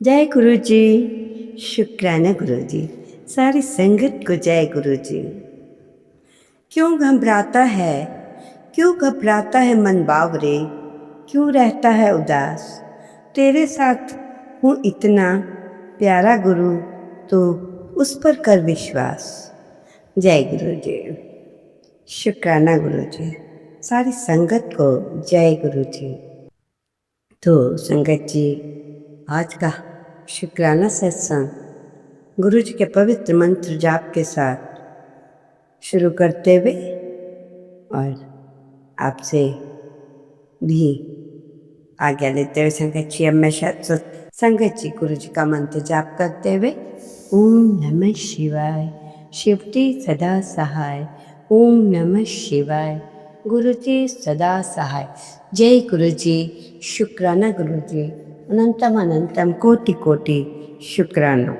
जय गुरु जी। शुक्राना गुरु जी। सारी संगत को जय गुरु जी। क्यों घबराता है, क्यों घबराता है मन बावरे, क्यों रहता है उदास। तेरे साथ हूँ इतना प्यारा गुरु, तो उस पर कर विश्वास। जय गुरु जी। शुक्राना गुरु जी। सारी संगत को जय गुरु जी। तो संगत जी, आज का शुक्राना सत्संग गुरु जी के पवित्र मंत्र जाप के साथ शुरू करते हुए और आपसे भी आज्ञा लेते हुए संगत जी, अब मैं संगत जी गुरु जी का मंत्र जाप करते हुए ओम नमः शिवाय, शिवजी सदा सहाय। ओम नमः शिवाय, गुरु जी सदा सहाय। जय गुरु जी। शुक्राना गुरु जी। अनंतम अनंतम कोटि कोटि शुक्राना।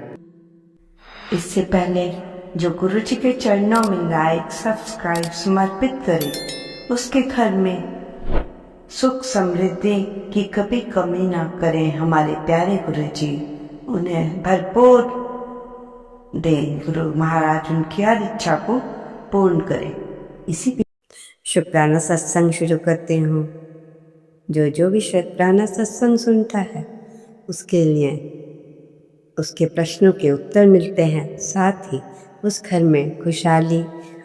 इससे पहले जो गुरु जी के चरणों में लाइक सब्सक्राइब समर्पित करे, उसके घर में सुख समृद्धि की कभी कमी ना करें हमारे प्यारे गुरु जी। उन्हें भरपूर दे गुरु महाराज, उनकी हर इच्छा को पूर्ण करें। इसी शुक्राना सत्संग शुरू करते हूँ। जो भी शुक्राना सत्संग सुनता है उसके लिए उसके प्रश्नों के उत्तर मिलते हैं, साथ ही उस घर में खुशहाली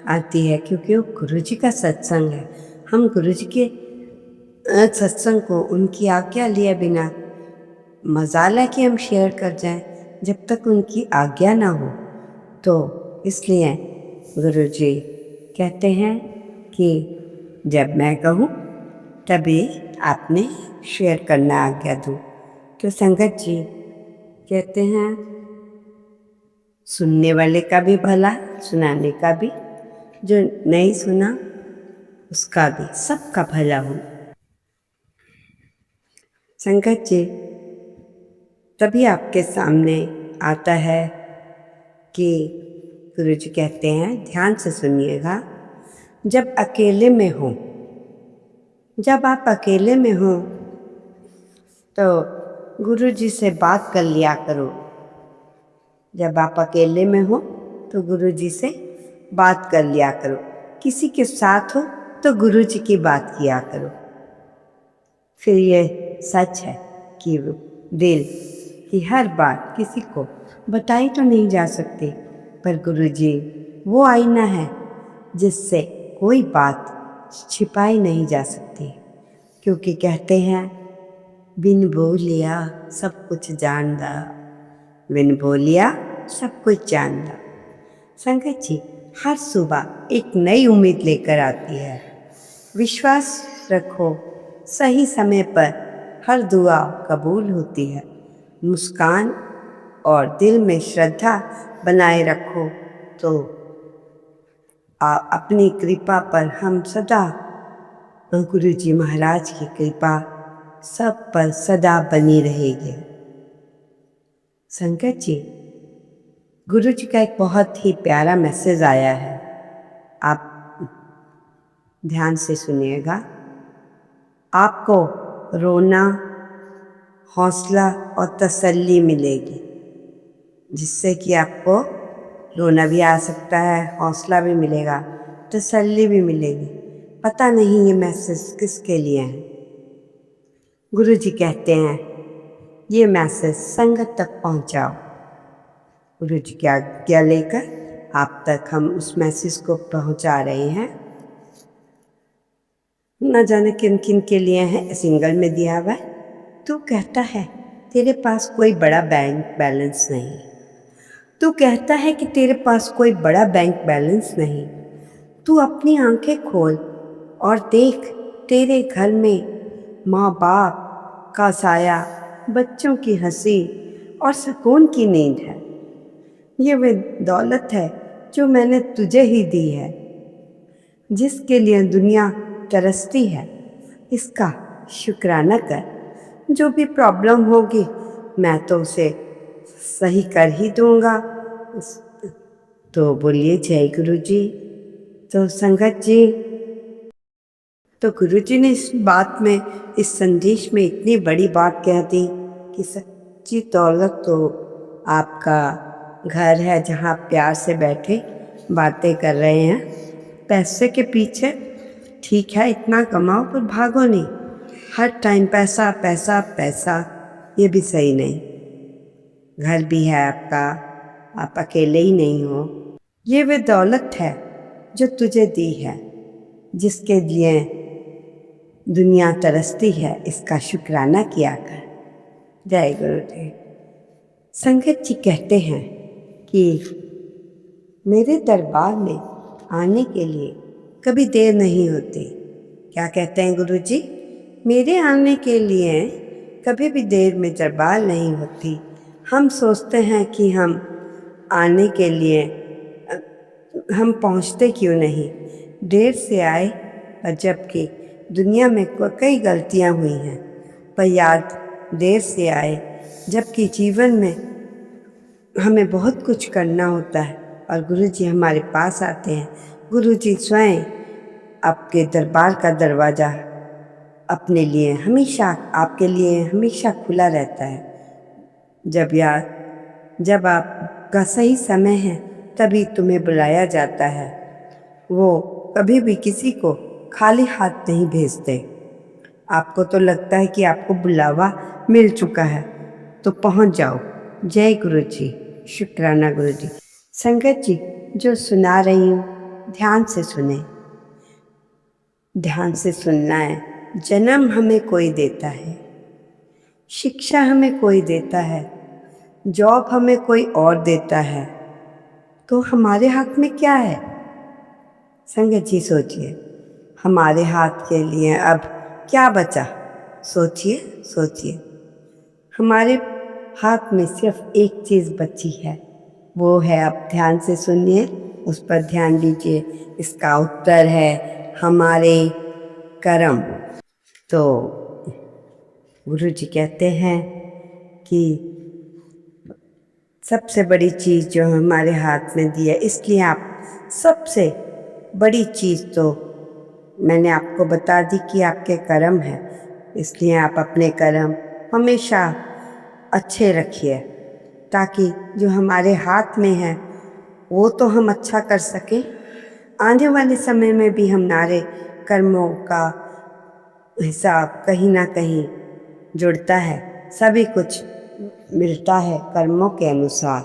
आती है, क्योंकि वो गुरु जी का सत्संग है। हम गुरु जी के सत्संग को उनकी आज्ञा लिए बिना मजाल है कि हम शेयर कर जाएं, जब तक उनकी आज्ञा ना हो। तो इसलिए गुरु जी कहते हैं कि जब मैं कहूँ तभी आपने शेयर करना आज्ञा दूँ। तो संगत जी कहते हैं, सुनने वाले का भी भला, सुनाने का भी, जो नहीं सुना उसका भी, सबका भला हो। संगत जी, तभी आपके सामने आता है कि गुरु जी कहते हैं, ध्यान से सुनिएगा, जब अकेले में हो, जब आप अकेले में हो तो गुरु जी से बात कर लिया करो। जब आप अकेले में हो तो गुरु जी से बात कर लिया करो। किसी के साथ हो तो गुरु जी की बात किया करो। फिर ये सच है कि दिल की हर बात किसी को बताई तो नहीं जा सकती, पर गुरु जी वो आईना है जिससे कोई बात छिपाई नहीं जा सकती, क्योंकि कहते हैं बिन बोलिया सब कुछ जानदा, बिन बोलिया सब कुछ जानदा। संगत जी, हर सुबह एक नई उम्मीद लेकर आती है। विश्वास रखो, सही समय पर हर दुआ कबूल होती है। मुस्कान और दिल में श्रद्धा बनाए रखो तो अपनी कृपा पर हम सदा, गुरु जी महाराज की कृपा सब पर सदा बनी रहेगी। संगत जी, गुरु जी का एक बहुत ही प्यारा मैसेज आया है, आप ध्यान से सुनिएगा। आपको रोना, हौसला और तसल्ली मिलेगी, जिससे कि आपको रोना भी आ सकता है, हौसला भी मिलेगा, तसल्ली भी मिलेगी। पता नहीं ये मैसेज किसके लिए है। गुरु जी कहते हैं ये मैसेज संगत तक पहुंचाओ। गुरु जी की आज्ञा लेकर आप तक हम उस मैसेज को पहुंचा रहे हैं। न जाने किन किन के लिए है, सिंगल में दिया हुआ है। तू कहता है तेरे पास कोई बड़ा बैंक बैलेंस नहीं, तू कहता है कि तेरे पास कोई बड़ा बैंक बैलेंस नहीं। तू अपनी आंखें खोल और देख, तेरे घर में माँ बाप का साया, बच्चों की हंसी और सुकून की नींद है। ये वे दौलत है जो मैंने तुझे ही दी है, जिसके लिए दुनिया तरसती है। इसका शुक्राना कर। जो भी प्रॉब्लम होगी मैं तो उसे सही कर ही दूंगा। तो बोलिए जय गुरु जी। तो संगत जी, तो गुरु जी ने इस बात में, इस संदेश में इतनी बड़ी बात कह दी कि जी, दौलत तो आपका घर है जहाँ आप प्यार से बैठे बातें कर रहे हैं। पैसे के पीछे ठीक है इतना कमाओ पर भागो नहीं, हर टाइम पैसा पैसा पैसा, ये भी सही नहीं। घर भी है आपका, आप अकेले ही नहीं हो। ये वे दौलत है जो तुझे दी है, जिसके लिए दुनिया तरसती है, इसका शुक्राना किया कर। जय गुरु जी। संगत जी कहते हैं कि मेरे दरबार में आने के लिए कभी देर नहीं होती। क्या कहते हैं गुरु जी? मेरे आने के लिए कभी भी देर में दरबार नहीं होती। हम सोचते हैं कि हम आने के लिए हम पहुंचते क्यों नहीं, देर से आए, और जबकि दुनिया में कई गलतियां हुई हैं, पर याद देर से आए, जबकि जीवन में हमें बहुत कुछ करना होता है और गुरुजी हमारे पास आते हैं। गुरुजी स्वयं आपके दरबार का दरवाज़ा अपने लिए हमेशा, आपके लिए हमेशा खुला रहता है। जब आपका सही समय है तभी तुम्हें बुलाया जाता है। वो कभी भी किसी को खाली हाथ नहीं भेजते। आपको तो लगता है कि आपको बुलावा मिल चुका है तो पहुंच जाओ। जय गुरु जी, शुक्राना गुरु जी। संगत जी, जो सुना रही हूँ ध्यान से सुने, ध्यान से सुनना है। जन्म हमें कोई देता है, शिक्षा हमें कोई देता है, जॉब हमें कोई और देता है, तो हमारे हाथ में क्या है? संगत जी सोचिए, हमारे हाथ के लिए अब क्या बचा? सोचिए सोचिए। हमारे हाथ में सिर्फ एक चीज़ बची है, वो है, अब ध्यान से सुनिए, उस पर ध्यान दीजिए। इसका उत्तर है हमारे कर्म। तो गुरु जी कहते हैं कि सबसे बड़ी चीज़ जो हमारे हाथ में दी है, इसलिए आप सबसे बड़ी चीज़ तो मैंने आपको बता दी कि आपके कर्म है। इसलिए आप अपने कर्म हमेशा अच्छे रखिए, ताकि जो हमारे हाथ में है वो तो हम अच्छा कर सकें, आने वाले समय में भी हमारे कर्मों का हिसाब कहीं ना कहीं जुड़ता है, सभी कुछ मिलता है कर्मों के अनुसार।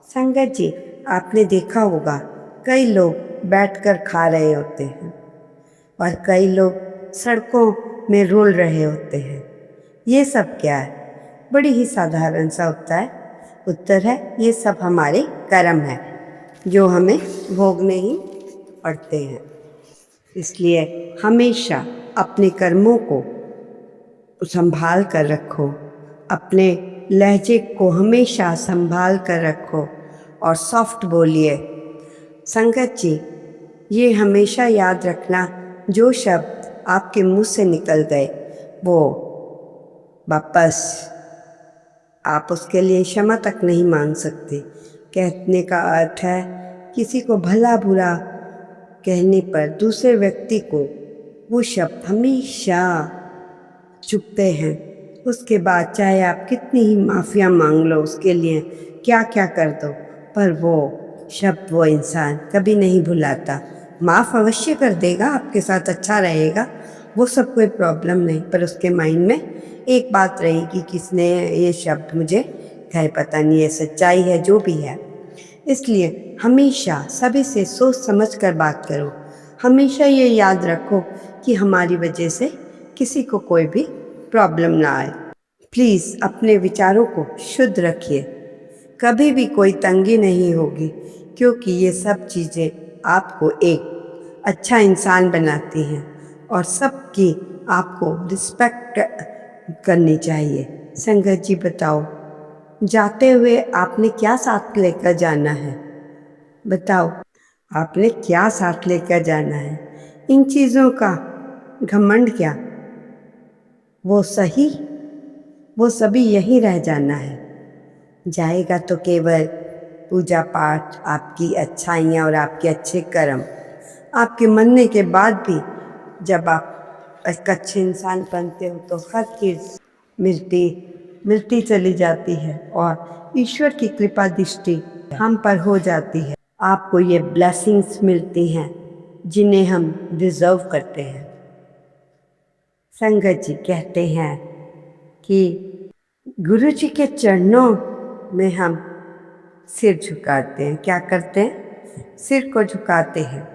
संगत जी, आपने देखा होगा कई लोग बैठकर खा रहे होते हैं और कई लोग सड़कों में रुल रहे होते हैं। ये सब क्या है? बड़ी ही साधारण सा उत्तर है, ये सब हमारे कर्म है जो हमें भोगने ही पड़ते हैं। इसलिए हमेशा अपने कर्मों को संभाल कर रखो, अपने लहजे को हमेशा संभाल कर रखो और सॉफ्ट बोलिए। संगत जी, ये हमेशा याद रखना, जो शब्द आपके मुंह से निकल गए वो वापस आप उसके लिए क्षमा तक नहीं मांग सकते। कहने का अर्थ है, किसी को भला बुरा कहने पर दूसरे व्यक्ति को वो शब्द हमेशा चुभते हैं। उसके बाद चाहे आप कितनी ही माफ़िया मांग लो, उसके लिए क्या क्या कर दो, पर वो शब्द वो इंसान कभी नहीं भुलाता। माफ़ अवश्य कर देगा, आपके साथ अच्छा रहेगा, वो सब कोई प्रॉब्लम नहीं, पर उसके माइंड में एक बात रहेगी, किसने ये शब्द मुझे कहे, पता नहीं ये सच्चाई है जो भी है। इसलिए हमेशा सभी से सोच समझ कर बात करो। हमेशा ये याद रखो कि हमारी वजह से किसी को कोई भी प्रॉब्लम ना आए। प्लीज़ अपने विचारों को शुद्ध रखिए, कभी भी कोई तंगी नहीं होगी, क्योंकि ये सब चीज़ें आपको एक अच्छा इंसान बनाती हैं और सबकी आपको रिस्पेक्ट करनी चाहिए। संगत जी बताओ, जाते हुए आपने क्या साथ लेकर जाना है? बताओ, आपने क्या साथ लेकर जाना है? इन चीज़ों का घमंड क्या, वो सभी यहीं रह जाना है। जाएगा तो केवल पूजा पाठ, आपकी अच्छाइयाँ और आपके अच्छे कर्म। आपके मरने के बाद भी जब आप एक अच्छे इंसान बनते हो तो हर चीज़ मिलती मिलती चली जाती है और ईश्वर की कृपा दृष्टि हम पर हो जाती है। आपको ये ब्लेसिंग्स मिलती हैं जिन्हें हम डिज़र्व करते हैं। संगत जी कहते हैं कि गुरु जी के चरणों में हम सिर झुकाते हैं। क्या करते हैं? सिर को झुकाते हैं।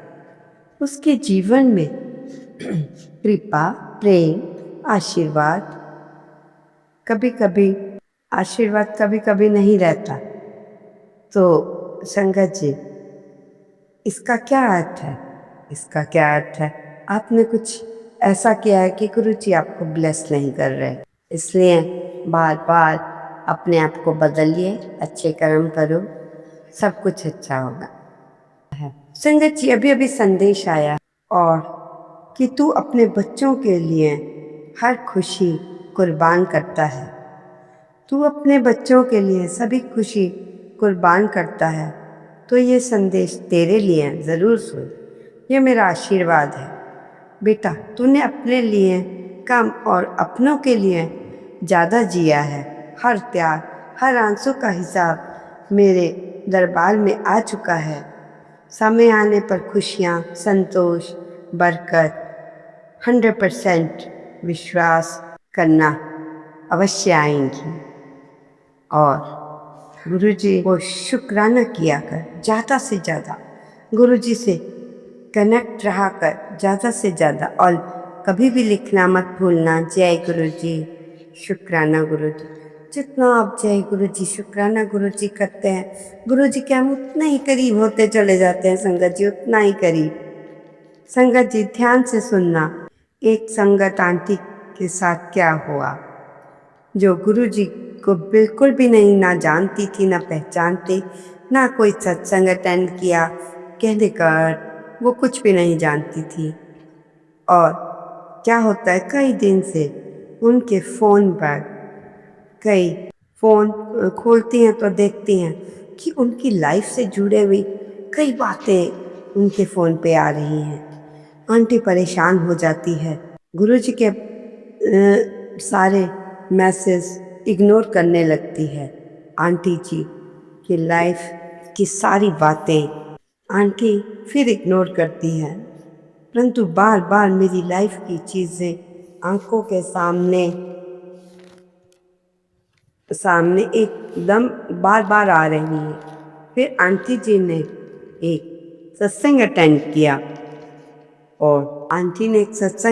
उसके जीवन में कृपा, प्रेम, आशीर्वाद, कभी कभी आशीर्वाद कभी कभी नहीं रहता। तो संगत जी, इसका क्या अर्थ है? इसका क्या अर्थ है? आपने कुछ ऐसा किया है कि गुरु जी आपको ब्लेस नहीं कर रहे, इसलिए बार बार अपने आप को बदलिए, अच्छे कर्म करो, सब कुछ अच्छा होगा। संगत जी, अभी अभी संदेश आया और कि तू अपने बच्चों के लिए हर खुशी कुर्बान करता है। तू अपने बच्चों के लिए सभी खुशी कुर्बान करता है। तो ये संदेश तेरे लिए ज़रूर सुन, ये मेरा आशीर्वाद है। बेटा, तूने अपने लिए कम और अपनों के लिए ज़्यादा जिया है। हर त्याग, हर आंसू का हिसाब मेरे दरबार में आ चुका है। समय आने पर खुशियाँ, संतोष, बरकत 100% विश्वास करना अवश्य आएंगी। और गुरु जी को शुक्राना किया कर, ज़्यादा से ज़्यादा गुरु जी से कनेक्ट रहा कर, ज़्यादा से ज़्यादा। और कभी भी लिखना मत भूलना, जय गुरु जी, शुक्राना गुरु जी। जितना आप जय गुरु जी, शुक्राना गुरु जी करते हैं, गुरु जी के हम उतना ही करीब होते चले जाते हैं। संगत जी, उतना ही करीब। संगत जी, ध्यान से सुनना। एक संगत आंटी के साथ क्या हुआ, जो गुरु जी को बिल्कुल भी नहीं, ना जानती थी, ना पहचानती, ना कोई सत्संग अटेंड किया, कहने का वो कुछ भी नहीं जानती थी। और क्या होता है, कई दिन से उनके फ़ोन पर कई फ़ोन खोलती हैं तो देखती हैं कि उनकी लाइफ से जुड़े हुई कई बातें उनके फ़ोन पे आ रही हैं। आंटी परेशान हो जाती है, गुरुजी के सारे मैसेज इग्नोर करने लगती है। आंटी जी की लाइफ की सारी बातें आंटी फिर इग्नोर करती हैं, परंतु बार बार मेरी लाइफ की चीज़ें आंखों के सामने एकदम बार बार आ रही हैं। फिर आंटी जी ने एक सत्संग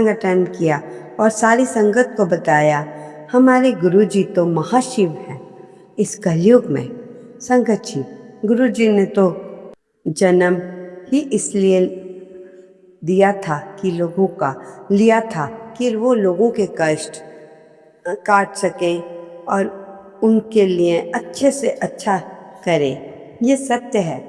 अटेंड किया और सारी संगत को बताया, हमारे गुरु जी तो महाशिव हैं इस कलयुग में। संगत जी, गुरु जी ने तो जन्म ही इसलिए दिया था कि वो लोगों के कष्ट काट सकें और उनके लिए अच्छे से अच्छा करें। ये सत्य है।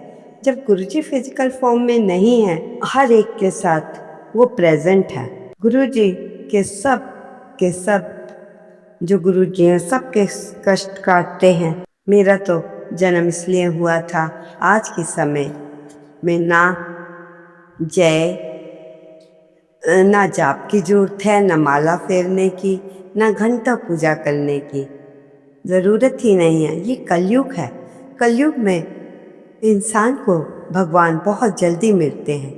जब गुरुजी फिजिकल फॉर्म में नहीं है, हर एक के साथ वो प्रेजेंट है। गुरुजी के सब जो गुरुजी हैं, सबके कष्ट काटते हैं। मेरा तो जन्म इसलिए हुआ था, आज के समय में ना जाप की जरूरत है, ना माला फेरने की, ना घंटा पूजा करने की ज़रूरत ही नहीं है। ये कलयुग है। कलयुग में इंसान को भगवान बहुत जल्दी मिलते हैं।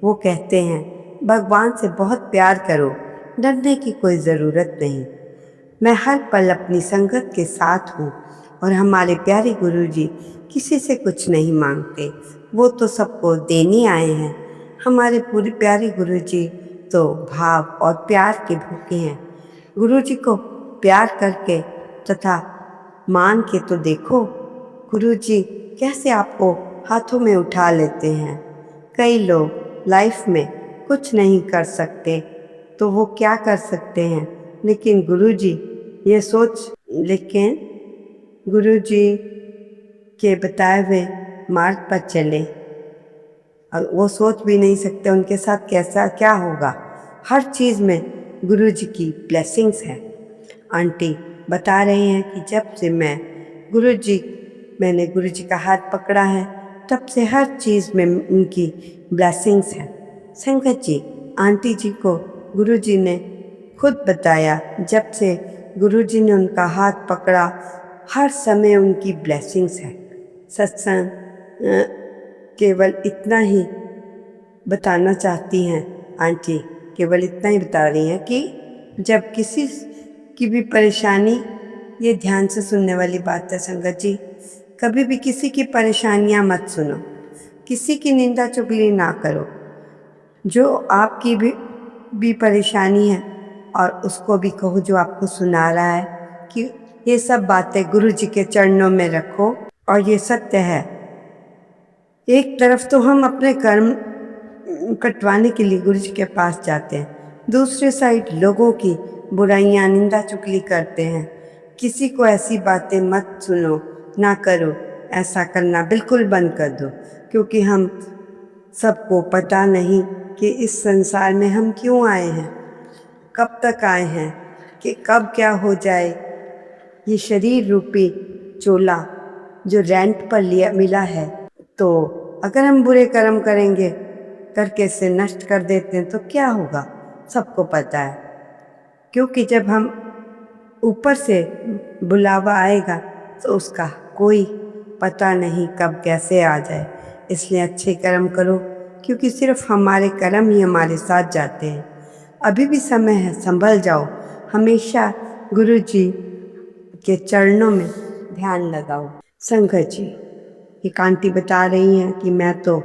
वो कहते हैं भगवान से बहुत प्यार करो, डरने की कोई ज़रूरत नहीं। मैं हर पल अपनी संगत के साथ हूँ और हमारे प्यारे गुरुजी किसी से कुछ नहीं मांगते, वो तो सबको देने आए हैं। हमारे पूरे प्यारे गुरुजी तो भाव और प्यार के भूखे हैं। गुरुजी को प्यार करके तथा मान के तो देखो, गुरुजी कैसे आपको हाथों में उठा लेते हैं। कई लोग लाइफ में कुछ नहीं कर सकते तो वो क्या कर सकते हैं, लेकिन गुरुजी के बताए हुए मार्ग पर चले और वो सोच भी नहीं सकते उनके साथ कैसा क्या होगा। हर चीज़ में गुरुजी की ब्लेसिंग्स है। आंटी बता रही हैं कि जब से मैंने गुरुजी का हाथ पकड़ा है, तब से हर चीज़ में उनकी ब्लेसिंग्स हैं। संगत जी, आंटी जी को गुरुजी ने खुद बताया, जब से गुरुजी ने उनका हाथ पकड़ा। हर समय उनकी ब्लेसिंग्स है। सत्संग केवल इतना ही बताना चाहती हैं आंटी, केवल इतना ही बता रही हैं कि जब किसी की भी परेशानी, ये ध्यान से सुनने वाली बात है संगत जी, कभी भी किसी की परेशानियां मत सुनो, किसी की निंदा चुगली ना करो। जो आपकी भी परेशानी है और उसको भी कहो जो आपको सुना रहा है कि ये सब बातें गुरु जी के चरणों में रखो। और ये सत्य है, एक तरफ तो हम अपने कर्म कटवाने के लिए गुरु जी के पास जाते हैं, दूसरी साइड लोगों की बुराइयां निंदा चुगली करते हैं। किसी को ऐसी बातें मत सुनो, ना करो, ऐसा करना बिल्कुल बंद कर दो, क्योंकि हम सबको पता नहीं कि इस संसार में हम क्यों आए हैं, कब तक आए हैं, कि कब क्या हो जाए। ये शरीर रूपी चोला जो रेंट पर मिला है, तो अगर हम बुरे कर्म करेंगे, करके इसे नष्ट कर देते हैं तो क्या होगा, सबको पता है। क्योंकि जब हम ऊपर से बुलावा आएगा तो उसका कोई पता नहीं कब कैसे आ जाए। इसलिए अच्छे कर्म करो, क्योंकि सिर्फ हमारे कर्म ही हमारे साथ जाते हैं। अभी भी समय है, संभल जाओ। हमेशा गुरु जी के चरणों में ध्यान लगाओ। संगत जी, एक आंटी बता रही हैं कि मैं तो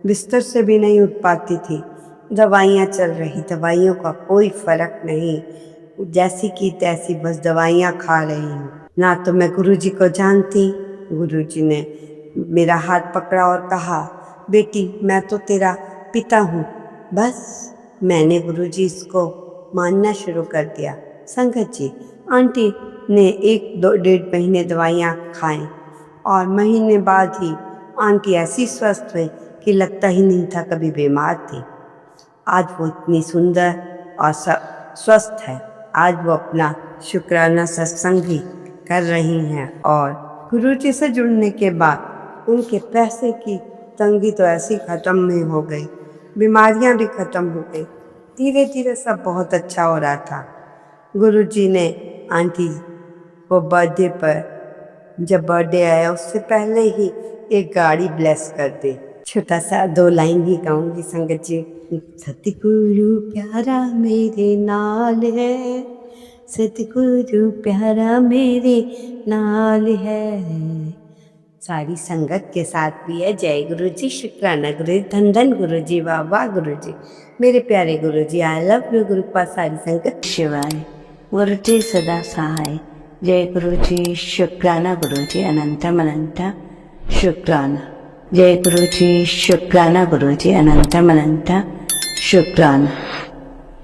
बिस्तर से भी नहीं उठ पाती थी, दवाइयाँ चल रही, दवाइयों का कोई फर्क नहीं, जैसी की तैसी बस दवाइयाँ खा रही हूँ। ना तो मैं गुरुजी को जानती। गुरुजी ने मेरा हाथ पकड़ा और कहा, बेटी मैं तो तेरा पिता हूँ। बस मैंने गुरुजी इसको मानना शुरू कर दिया। संगत जी, आंटी ने 1-1.5 महीने दवाइयाँ खाई और महीने बाद ही आंटी ऐसी स्वस्थ हुई कि लगता ही नहीं था कभी बीमार थी। आज वो इतनी सुंदर और स्वस्थ है। आज वो अपना शुक्राना सत्संग भी कर रही हैं और गुरुजी से जुड़ने के बाद उनके पैसे की तंगी तो ऐसी ख़त्म नहीं हो गई, बीमारियां भी ख़त्म हो गई। धीरे धीरे सब बहुत अच्छा हो रहा था। गुरुजी ने आंटी को बर्थडे पर, जब बर्थडे आया उससे पहले ही एक गाड़ी ब्लेस कर दी। छोटा सा 2 लाइन ही गाऊंगी संगत जी। सतगुरु प्यारा मेरे नाल है, सतगुरु प्यारा मेरे नाल है। सारी संगत के साथ भी है। जय गुरु जी, शुक्राना गुरु जी, धन धन गुरु जी, वाह वाह गुरु जी, मेरे प्यारे गुरु जी, आई लव यू गुरु पास सारी संगत। शिवाय गुरु जी सदा सहाय। जय गुरु जी, शुक्राना गुरु जी, अनंतम अनंत शुक्राना। जय गुरु जी, शुक्राना गुरु जी, अनंतम अनंत शुक्राना।